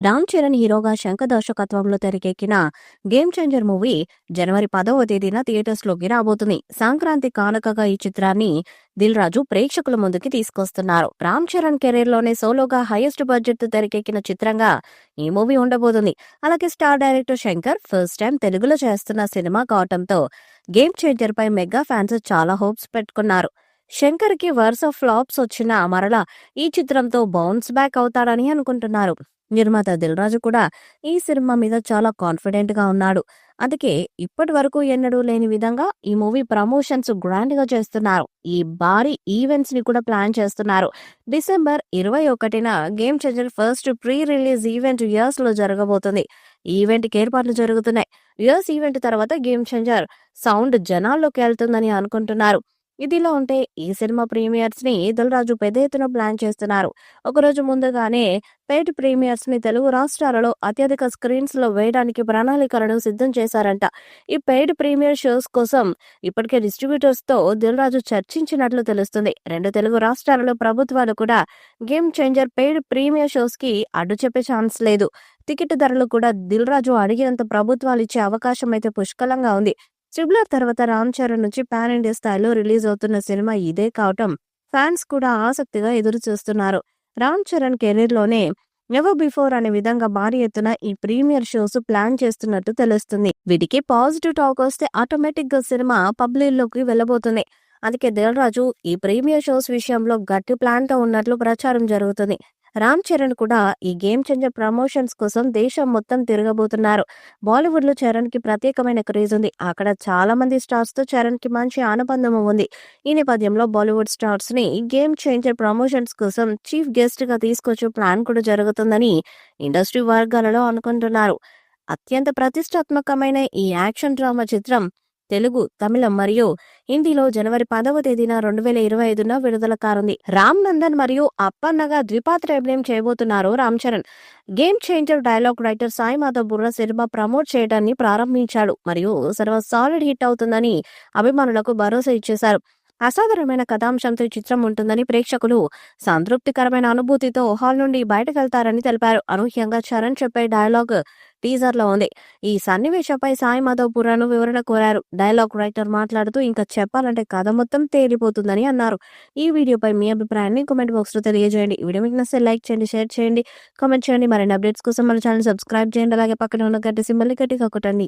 రామ్ చరణ్ హీరోగా శంకర్ దర్శకత్వంలో తెరకెక్కిన గేమ్ చేంజర్ మూవీ జనవరి 10వ తేదీన థియేటర్స్లోకి రాబోతుంది. సంక్రాంతి కానుకగా ఈ చిత్రాన్ని దిల్ రాజు ప్రేక్షకుల ముందుకి తీసుకొస్తున్నారు. రామ్ చరణ్ కెరీర్లోనే సోలోగా హైయెస్ట్ బడ్జెట్ తెరకెక్కిన చిత్రంగా ఈ మూవీ ఉండబోతుంది. అలాగే star director Shankar first time తెలుగులో చేస్తున్న సినిమా కావటంతో గేమ్ చేంజర్ పై మెగా ఫ్యాన్స్ చాలా హోప్స్ పెట్టుకున్నారు. శంకర్ కి వరుస ఫ్లాప్స్ వచ్చినా మరలా ఈ చిత్రంతో బౌన్స్ బ్యాక్ అవుతాడని అనుకుంటున్నారు. నిర్మాత దిల్ రాజు కూడా ఈ సినిమా మీద చాలా కాన్ఫిడెంట్ గా ఉన్నాడు. అందుకే ఇప్పటి వరకు ఎన్నడూ లేని విధంగా ఈ మూవీ ప్రమోషన్స్ గ్రాండ్ గా చేస్తున్నారు. ఈ భారీ ఈవెంట్స్ ని కూడా ప్లాన్ చేస్తున్నారు. డిసెంబర్ 21న Game Changer first pre release event US లో జరగబోతుంది. ఈ ఈవెంట్ కి ఏర్పాట్లు జరుగుతున్నాయి. యుఎస్ ఈవెంట్ తర్వాత గేమ్ చేంజర్ సౌండ్ జనాల్లోకి వెళ్తుందని అనుకుంటున్నారు. ఇదిలా ఉంటే ఈ సినిమా ప్రీమియర్స్ ని దిల్ రాజు పెద్ద ఎత్తున ప్లాన్ చేస్తున్నారు. ఒకరోజు ముందుగానే పెయిడ్ ప్రీమియర్స్ ని తెలుగు రాష్ట్రాలలో అత్యధిక స్క్రీన్స్ లో వేయడానికి ప్రణాళికలను సిద్ధం చేశారంట. ఈ పెయిడ్ ప్రీమియర్ షోస్ కోసం ఇప్పటికే డిస్ట్రిబ్యూటర్స్ తో దిల్ రాజు చర్చించినట్లు తెలుస్తుంది. 2 తెలుగు రాష్ట్రాలలో ప్రభుత్వాలు కూడా game changer paid premier shows కి అడ్డు చెప్పే ఛాన్స్ లేదు. టికెట్ ధరలు కూడా దిల్ రాజు అడిగినంత ప్రభుత్వాలు ఇచ్చే అవకాశం అయితే పుష్కలంగా ఉంది. ట్రిబులర్ తర్వాత రామ్ చరణ్ నుంచి పాన్ ఇండియా స్థాయిలో రిలీజ్ అవుతున్న సినిమా ఇదే కావటం ఫ్యాన్స్ కూడా ఆసక్తిగా ఎదురు చూస్తున్నారు. రామ్ చరణ్ కెరీర్ లోనే నెవర్ బిఫోర్ అనే విధంగా భారీ ఎత్తున ఈ ప్రీమియర్ షోస్ ప్లాన్ చేస్తున్నట్టు తెలుస్తుంది. వీటికి పాజిటివ్ టాక్ వస్తే ఆటోమేటిక్ గా సినిమా పబ్లిక్ వెళ్ళబోతుంది. అందుకే దిల్ రాజు ఈ ప్రీమియర్ షోస్ విషయంలో గట్టి ప్లాన్ తో ఉన్నట్లు ప్రచారం జరుగుతుంది. రామ్ చరణ్ కూడా ఈ గేమ్ చేంజర్ ప్రమోషన్స్ కోసం దేశం మొత్తం తిరగబోతున్నారు. బాలీవుడ్ లో చరణ్ కి ప్రత్యేకమైన క్రేజ్ ఉంది. అక్కడ చాలా మంది స్టార్స్ తో చరణ్ కి మంచి అనుబంధం ఉంది. ఈ నేపథ్యంలో బాలీవుడ్ స్టార్స్ ని గేమ్ చేంజర్ ప్రమోషన్స్ కోసం చీఫ్ గెస్ట్ గా తీసుకొచ్చే ప్లాన్ కూడా జరుగుతుందని ఇండస్ట్రీ వర్గాలలో అనుకుంటున్నారు. అత్యంత ప్రతిష్టాత్మకమైన ఈ యాక్షన్ డ్రామా చిత్రం తెలుగు, తమిళం మరియు హిందీలో జనవరి 10వ తేదీన 2025న విడుదల కానుంది. రామ్ నందన్ మరియు అప్పన్నగా ద్విపాత్ర అభినయం చేయబోతున్నారు Ram Charan. Game changer dialogue writer Sai Madhav Burra సినిమా ప్రమోట్ చేయడాన్ని ప్రారంభించాడు మరియు సినిమా సాలిడ్ హిట్ అవుతుందని అభిమానులకు భరోసా ఇచ్చేశారు. అసాధారణమైన కథాంశంతో ఈ చిత్రం ఉంటుందని ప్రేక్షకులు సంతృప్తికరమైన అనుభూతితో హాల్ నుండి బయటకెళ్తారని తెలిపారు. అనూహ్యంగా చరణ్ చెప్పే డైలాగ్ టీజర్ లో ఉంది. ఈ సన్నివేశంపై సాయి మాధవ్ పురాను వివరణ కోరారు. డైలాగ్ రైటర్ మాట్లాడుతూ ఇంకా చెప్పాలంటే కథ మొత్తం తేలిపోతుందని అన్నారు. ఈ వీడియోపై మీ అభిప్రాయాన్ని కామెంట్ బాక్స్ లో తెలియజేయండి. ఈ వీడియో మీకు నచ్చితే లైక్ చేయండి, షేర్ చేయండి, కామెంట్ చేయండి. మరిన్ని అప్డేట్స్ కోసం మన ఛానల్ సబ్స్క్రైబ్ చేయండి. అలాగే పక్కన ఉన్న గంట సింబల్ ని గట్టిగా కొట్టండి.